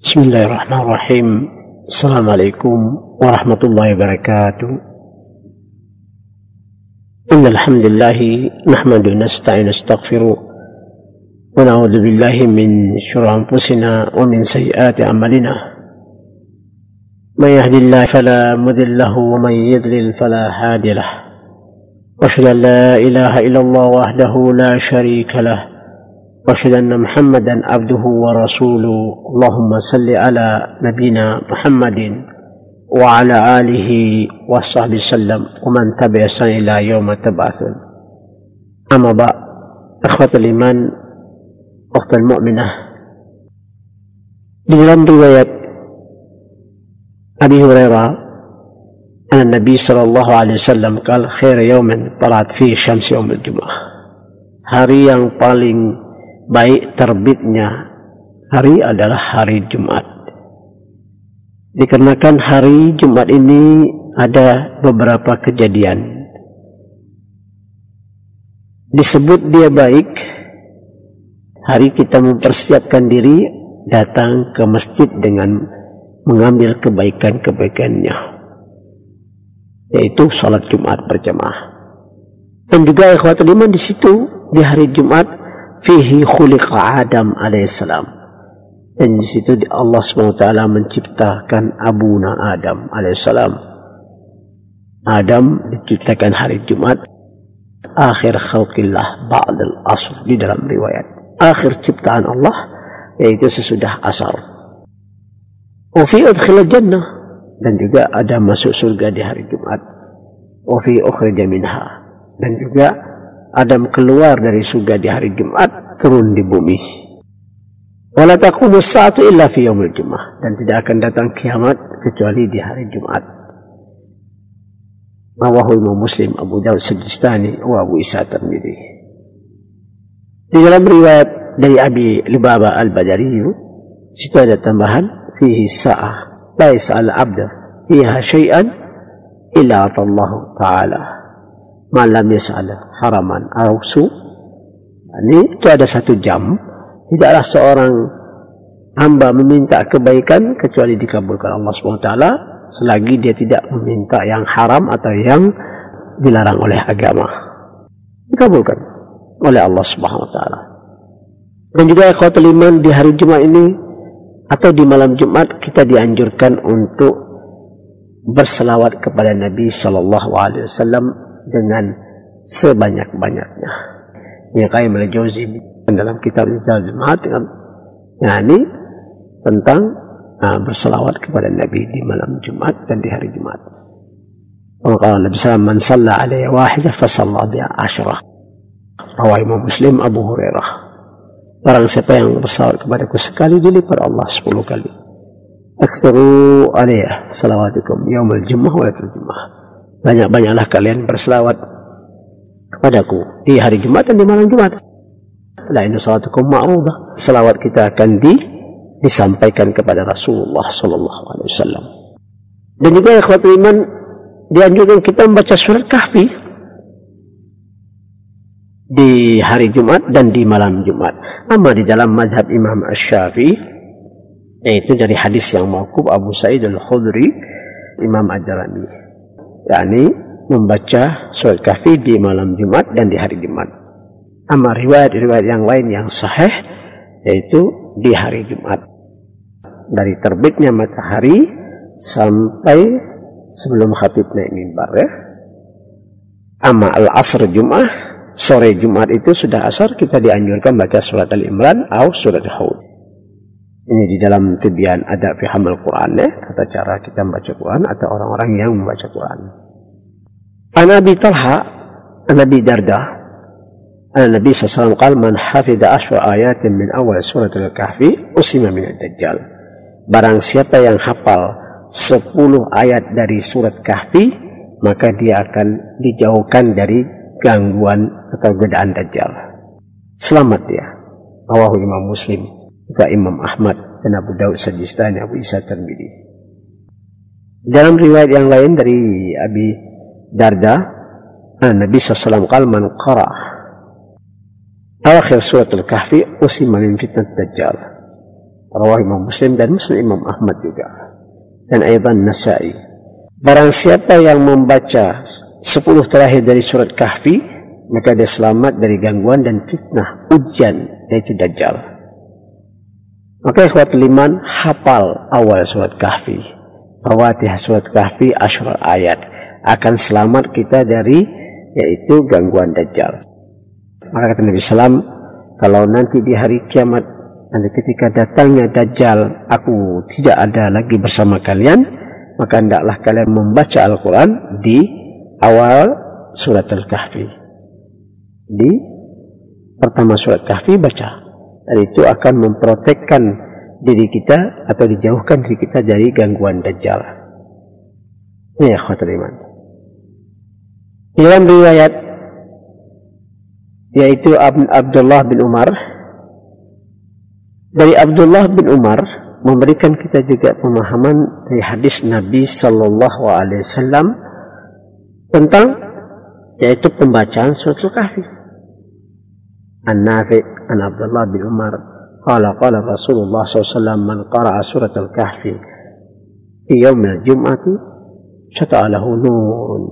Bismillahirrahmanirrahim. Assalamualaikum warahmatullahi wabarakatuh. Innal hamdalillah nahmaduhu wa nasta'inu nastaghfiruh wa na'udzu billahi min shururi anfusina wa min sayyiati a'malina. May yahdihillahu fala mudilla lahu wa may yudlil fala hadiya lahu. Wa asyhadu an la ilaha illallah wahdahu la syarika lahu. وأشهد أن محمدا عبده ورسوله اللهم صل على نبينا محمد وعلى آله وصحبه وسلم ومن تبع سنة إلى يوم تبعثون. أما بعد، إخوة الإيمان، أخت المؤمنة, di dalam riwayat Abi Hurairah an Nabi sallallahu alaihi wasallam qala khair yawmin talat fi syams yaumil jumu'ah, hari yang paling baik terbitnya hari adalah hari Jumat. Dikarenakan hari Jumat ini ada beberapa kejadian. Disebut dia baik, hari kita mempersiapkan diri datang ke masjid dengan mengambil kebaikan-kebaikannya, yaitu salat Jumat berjamaah. Dan juga ikhwatul iman, di situ di hari Jumat fihi khuliqa Adam alaihissalam, dan di situ Allah SWT menciptakan abuna Adam alaihissalam. Adam diciptakan hari Jumat, akhir khalqillah ba'dal asr, di dalam riwayat akhir ciptaan Allah, yaitu sesudah asar. Wa fi udkhilal jannah, dan juga ada masuk surga di hari Jumat. Wa fi ukhrija minha, dan juga Adam keluar dari surga di hari Jumat, turun di bumi. Wala taqumus saatu illa fi yaumil jumu'ah, dan tidak akan datang kiamat kecuali di hari Jumat. Rawahu Imam Muslim, Abu Dawud Sijistani, wa Abu Isa Tirmidzi. Di dalam riwayat dari Abi Lubabah Al-Badari, situ ada tambahan fihi sa'ah la yas'al 'abda fiha syai'an illa atallahu ta'ala malam yas'al haraman ausu. Ini itu ada satu jam, tidaklah seorang hamba meminta kebaikan kecuali dikabulkan Allah SWT, selagi dia tidak meminta yang haram atau yang dilarang oleh agama, dikabulkan oleh Allah SWT. Dan juga ikhwatul iman, di hari Jumat ini atau di malam Jumat kita dianjurkan untuk berselawat kepada Nabi SAW dengan sebanyak-banyaknya. Ibnu Qayyim al-Jauzi dalam kitab Zadul Ma'ad yakni tentang berselawat kepada Nabi di malam Jumat dan di hari Jumat. Qala Nabi sallallahu man shalla alaihi wahidah fa shalla biha asyrah. Rawahu Imam Muslim, Abu Hurairah. Barang siapa yang berselawat kepadaku sekali, dilipat Allah 10 kali. Aktsuru alaihi salawatikum yaumil jumu'ah wa lailatul jumu'ah. Banyak-banyaklah kalian berselawat kepadaku di hari Jumat dan di malam Jumat. La inna salatukum ma'rudah, selawat kita akan disampaikan kepada Rasulullah sallallahu alaihi wasallam. Dan juga ikhwatul iman, dianjurkan kita membaca surat Kahfi di hari Jumat dan di malam Jumat. Amma di dalam mazhab Imam Asy-Syafi'i, yaitu dari hadis yang mauquf Abu Sa'id Al-Khudri, Imam Ad-Darimi, yakni membaca surat Kahfi di malam Jumat dan di hari Jumat. Amma riwayat-riwayat yang lain yang sahih, yaitu di hari Jumat, dari terbitnya matahari sampai sebelum khatib naik mimbar, ya. Amma al-asr Jumat, sore Jumat itu sudah asar, kita dianjurkan baca surat Al-Imran atau surat Hud. Ini di dalam Tibyan Adab fi Hamil Quran, ya, tata cara kita membaca Quran atau orang-orang yang membaca Quran. An Abi Talha an Abi Darda an Nabi sallallahu alaihi wasallam qala man hafidha 10 ayatin min awal surat Al-Kahfi usima min ad-dajjal. Barang siapa yang hafal 10 ayat dari surat Kahfi, maka dia akan dijauhkan dari gangguan atau godaan Dajjal. Selamat dia. Rawahu Imam Muslim, juga Imam Ahmad dan Abu Dawud Sijistani, Abu Isa Tirmidzi. Dalam riwayat yang lain dari Abi Darda, Nabi SAW qala man qara'a akhir surat Al-Kahfi usima min fitnat Dajjal. Rawah Imam Muslim dan Muslim Imam Ahmad juga. Dan Aidan Nasa'i. Barang siapa yang membaca 10 terakhir dari surat Kahfi, maka dia selamat dari gangguan dan fitnah ujian, yaitu Dajjal. Maka ikhwatul iman, hafal awal surat Kahfi. Fawatih surat Kahfi 10 ayat. Akan selamat kita dari, yaitu gangguan Dajjal. Maka kata Nabi SAW, kalau nanti di hari kiamat, nanti ketika datangnya Dajjal, aku tidak ada lagi bersama kalian, maka hendaklah kalian membaca Al-Quran di awal surat Al-Kahfi. Di pertama surat Kahfi baca. Dan itu akan memprotekkan diri kita atau dijauhkan diri kita dari gangguan Dajjal. Ini ya khawatir iman. Dalam riwayat yaitu Abdullah bin Umar, dari Abdullah bin Umar memberikan kita juga pemahaman dari hadis Nabi Sallallahu Alaihi Wasallam tentang yaitu pembacaan surat Al-Kahfi. An-Nafi' an Abdullah bin Umar qala Rasulullah SAW man qara'a surat Al-Kahfi fi yawm al-jum'ati syata'a lahu nurun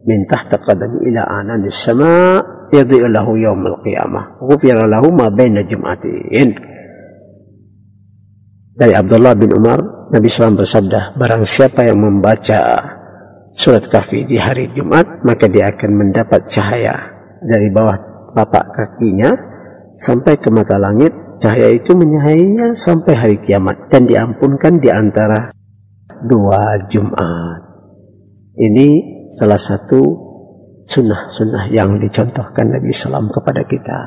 min tahta qadami ila anan as-sama' yadhi'u lahu yawm al-qiyamah ghufira lahu ma baina jum'atin. Dari Abdullah bin Umar, Nabi SAW bersabda, barang siapa yang membaca surat Kahfi di hari Jumat, maka dia akan mendapat cahaya dari bawah tapak kakinya sampai ke mata langit. Cahaya itu menyahainya sampai hari kiamat dan diampunkan di antara 2 Jumat. Ini salah satu sunnah-sunnah yang dicontohkan Nabi SAW kepada kita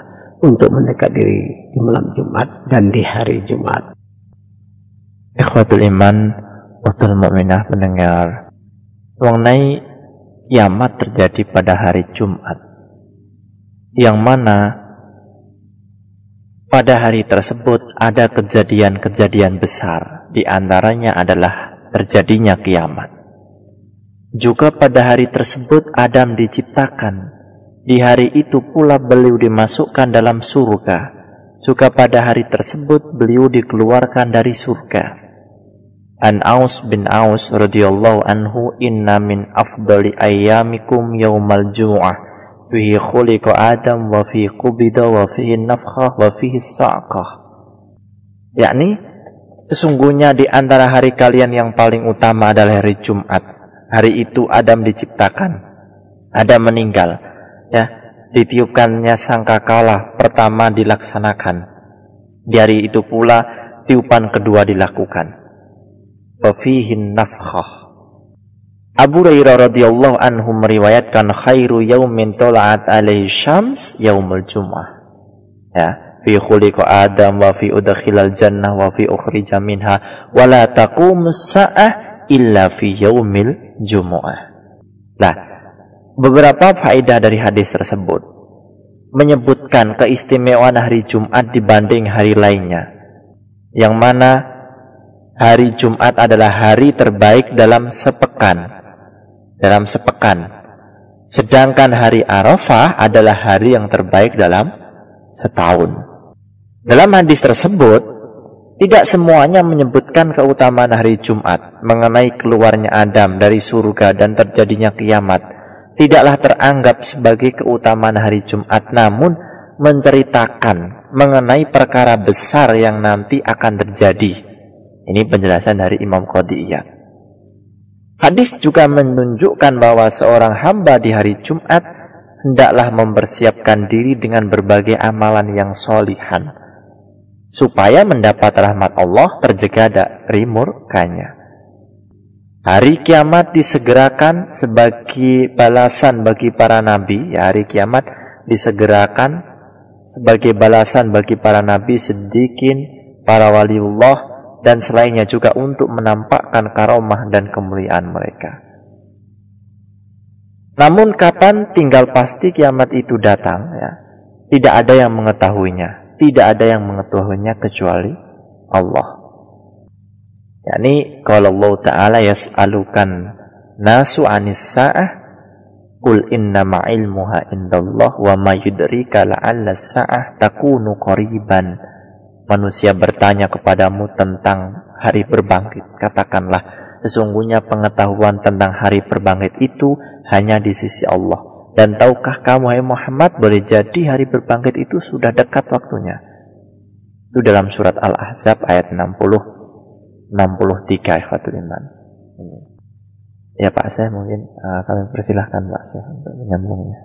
untuk mendekat diri di malam Jumat dan di hari Jumat. Ikhwatul iman, ukhtul mukminah pendengar, mengenai kiamat terjadi pada hari Jumat, yang mana pada hari tersebut ada kejadian-kejadian besar, di antaranya adalah terjadinya kiamat. Juga pada hari tersebut Adam diciptakan, di hari itu pula beliau dimasukkan dalam surga. Juga pada hari tersebut beliau dikeluarkan dari surga. An Aus bin Aus radhiyallahu anhu, inna min afdali ayyamikum yaumal jumu'ah fihi khuliqa Adam wa fihi qubida wa fihi nafkhah wa fihi sa'qah. Yakni sesungguhnya di antara hari kalian yang paling utama adalah hari Jumat. Hari itu Adam diciptakan, Adam meninggal, ya, ditiupkannya sangkakala pertama dilaksanakan. Di hari itu pula tiupan kedua dilakukan. Wafihin nafkhah. Abu Hurairah radhiyallahu anhu meriwayatkan khairu yaumin tola'at alaihi syams yaumul jum'ah. Ya, fi khuliqa Adam wa fi udkhilal jannah wa fi ukhrija minha wa la taqumus sa'ah illa fi yaumil jum'ah. Nah, beberapa faedah dari hadis tersebut menyebutkan keistimewaan hari Jumat dibanding hari lainnya, yang mana hari Jumat adalah hari terbaik dalam sepekan. Sedangkan hari Arafah adalah hari yang terbaik dalam setahun. Dalam hadis tersebut, tidak semuanya menyebutkan keutamaan hari Jumat mengenai keluarnya Adam dari surga dan terjadinya kiamat. Tidaklah teranggap sebagai keutamaan hari Jumat, namun menceritakan mengenai perkara besar yang nanti akan terjadi. Ini penjelasan dari Imam Qadiyah. Hadis juga menunjukkan bahwa seorang hamba di hari Jumat hendaklah mempersiapkan diri dengan berbagai amalan yang solihan, supaya mendapat rahmat Allah, terjaga dari murkanya. Hari kiamat disegerakan sebagai balasan bagi para nabi. Ya, hari kiamat disegerakan sebagai balasan bagi para nabi, siddiqin, para waliullah, dan selainnya juga untuk menampakkan karomah dan kemuliaan mereka. Namun kapan tinggal pasti kiamat itu datang, ya, tidak ada yang mengetahuinya. Tidak ada yang mengetahuinya kecuali Allah. Yani kalau Allah Ta'ala yas'alukan nasu anis sa'ah qul innama ilmuha indallah wa ma yudrika la'alla sa'ah takunu qariban. manusia bertanya kepadamu tentang hari berbangkit, katakanlah, sesungguhnya pengetahuan tentang hari berbangkit itu hanya di sisi Allah. Dan tahukah kamu, hai Muhammad, boleh jadi hari berbangkit itu sudah dekat waktunya. Itu dalam surat Al-Ahzab ayat 63, ikhwatul iman. Ya Pak Syekh, mungkin kami persilahkan Pak Syekh untuk menyambungnya.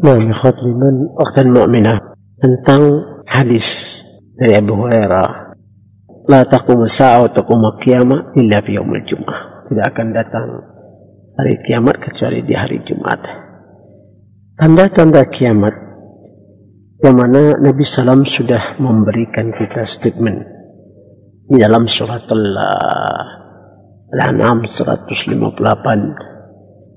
Nah, ikhwatul iman, ukhtan mu'minah, tentang hadis dari Abu Hurairah, la taqumu sa'ah wa taqumu qiyamah illa fi yaumil jum'ah. Tidak akan datang hari kiamat kecuali di hari Jumat. Tanda-tanda kiamat yang mana Nabi SAW sudah memberikan kita statement di dalam surat Al-An'am 158.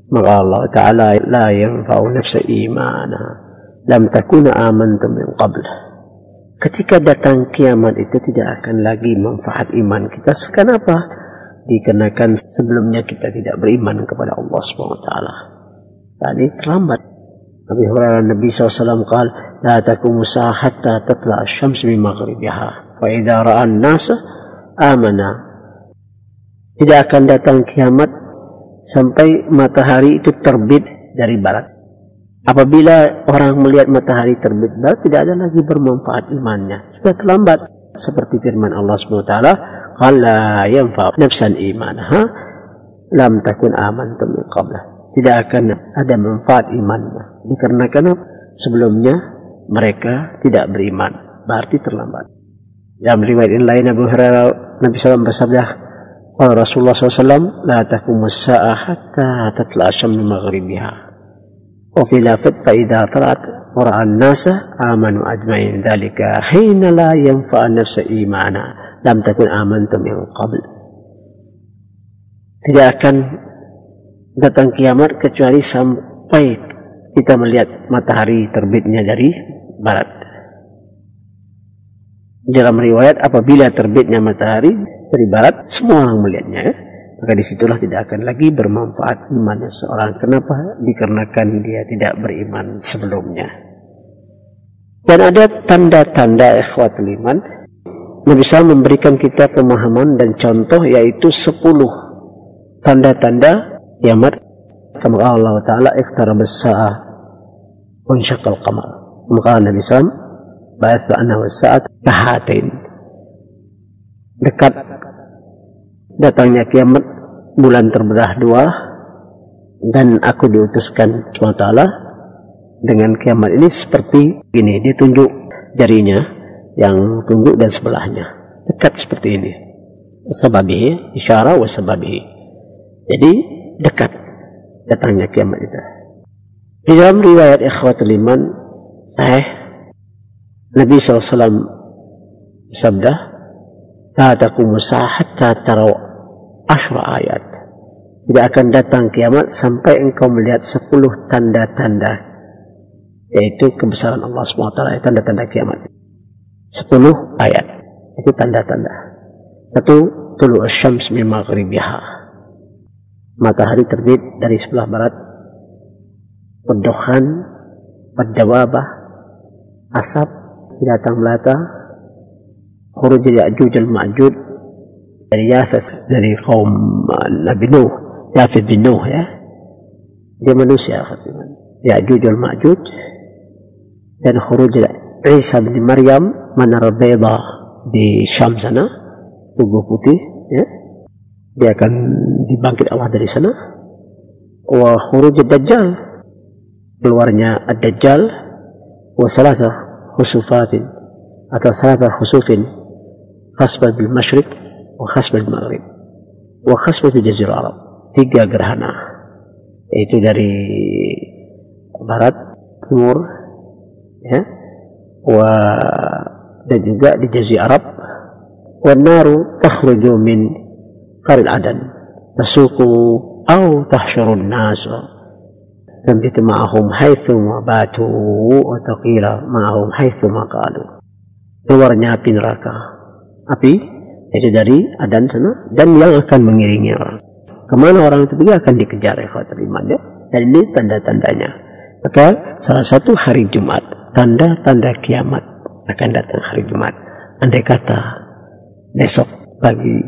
Maka Allah Ta'ala la yanfa'u nafsa imana lam takuna amantum min qabl. Ketika datang kiamat itu tidak akan lagi manfaat iman kita. Kenapa? Dikarenakan sebelumnya kita tidak beriman kepada Allah SWT. Tadi terlambat. Nabi Hurairah Nabi SAW قال لا تقوم الساعة حتى تطلع الشمس من مغربها فإذا رأى الناس آمنا. Tidak akan datang kiamat sampai matahari itu terbit dari barat. Apabila orang melihat matahari terbit barat, tidak ada lagi bermanfaat imannya. Sudah terlambat. Seperti firman Allah SWT, قال لا ينفع نفسا إيمانها لم تكن آمنتم من قبل. Tidak akan ada manfaat imannya. Dikarenakan sebelumnya mereka tidak beriman. Berarti terlambat. Dalam riwayat lain Abu Hurairah Nabi SAW bersabda, qala Rasulullah SAW, la taqumu as-sa'ah hatta tatla'a asy-syamsu min maghribiha. Wa fi lafdh fa idza talat wa ra'a an-nasa amanu ajma'in dzalika hina la yanfa'u nafsa imana lam takun amantum min qabl. Tidak akan datang kiamat kecuali sampai kita melihat matahari terbitnya dari barat. Dalam riwayat, apabila terbitnya matahari dari barat, semua orang melihatnya, maka disitulah tidak akan lagi bermanfaat imannya seorang. Kenapa? Dikarenakan dia tidak beriman sebelumnya. Dan ada tanda-tanda ikhwatul iman. Nabi SAW memberikan kita pemahaman dan contoh, yaitu 10 tanda-tanda kiamat. Kama Allah Ta'ala iqtarabas sa'ah wa insyaqqal qamar. Maka Nabi SAW ba'atha anna was-sa'at kahatain. Dekat datangnya kiamat, bulan terbelah dua, dan aku diutuskan SWT dengan kiamat ini seperti ini. Dia tunjuk jarinya yang tunjuk dan sebelahnya dekat seperti ini. Sababihi isyarah wa sababihi. Jadi dekat datangnya kiamat itu. Di dalam riwayat ikhwatul iman, Nabi SAW sabda, la taqumu as-sa'ah hatta taraw 10 ayat. Tidak akan datang kiamat sampai engkau melihat 10 tanda-tanda, yaitu kebesaran Allah SWT, tanda-tanda kiamat. 10 ayat itu tanda-tanda. Satu, tulu asy-syams min maghribiha. Matahari terbit dari sebelah barat. Wadukhan, wadawabah, asap, binatang melata, khuruj Ya'juj al-Ma'juj dari Yafith, dari kaum Nabi Nuh, Yafith bin Nuh, ya. Dia manusia, Ya'juj al-Ma'juj, dan khuruj Isa bin Maryam, Manar Bayda di Syam sana, tubuh putih, ya. Dia akan dibangkit Allah dari sana. Wa khuruj Dajjal, keluarnya Ad-Dajjal, wa salasa khusufatin atau salasa khusufin, khasbah bil masyriq wa khasbah bil maghrib wa khasbah bil jazirah Arab. 3 gerhana, yaitu dari barat, timur, ya, dan juga di jazirah Arab. Wa naru takhruju min qaril adan tasuqu aw tahsyurun nas tambitu ma'ahum haitsu ma batu wa taqila ma'ahum haitsu ma qalu. Keluarnya api neraka, api itu dari adan sana, dan yang akan mengiringi orang kemana orang itu pergi akan dikejar ikhwatul iman, ya. Dan ini tanda-tandanya. Maka salah satu hari Jumat, tanda-tanda kiamat akan datang hari Jumat. andai kata besok pagi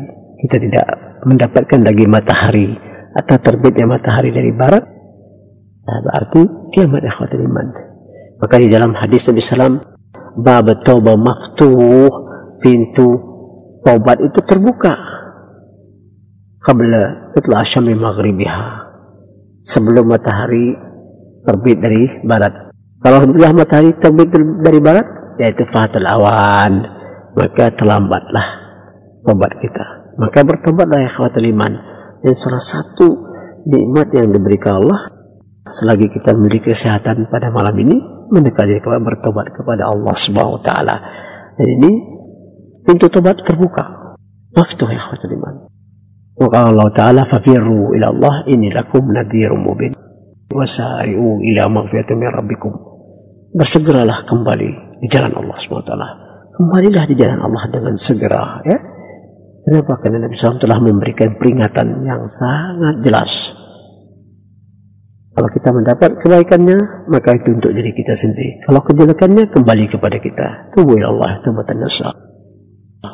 kita tidak mendapatkan lagi matahari atau terbitnya matahari dari barat, berarti kiamat ikhwatul iman. Maka di dalam hadis Nabi SAW, bab taubah maftuh, pintu taubat itu terbuka qabla itla syamsi maghribiha, sebelum matahari terbit dari barat. Kalau matahari terbit dari barat, yaitu fatul awan, maka terlambatlah tobat kita. Maka bertobatlah ya ikhwatul iman. Dan salah satu nikmat yang diberikan Allah selagi kita memiliki kesehatan pada malam ini, mendekati kepada bertobat kepada Allah Subhanahu wa taala. Dan ini pintu tobat terbuka. Maftuh ya ikhwatul iman. Wa qala Allah taala fafirru ila Allah inni lakum nadhirum mubin wasari'u ila maghfiratin min rabbikum. Bersegeralah kembali di jalan Allah Subhanahu wa taala. Kembalilah di jalan Allah dengan segera, ya. Kenapa? Karena Nabi SAW telah memberikan peringatan yang sangat jelas. Kalau kita mendapat kebaikannya, maka itu untuk diri kita sendiri. Kalau kejelekannya, kembali kepada kita. Tubu ila Allah, taubatan nasuha.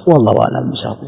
Wallahu a'lam bishawab.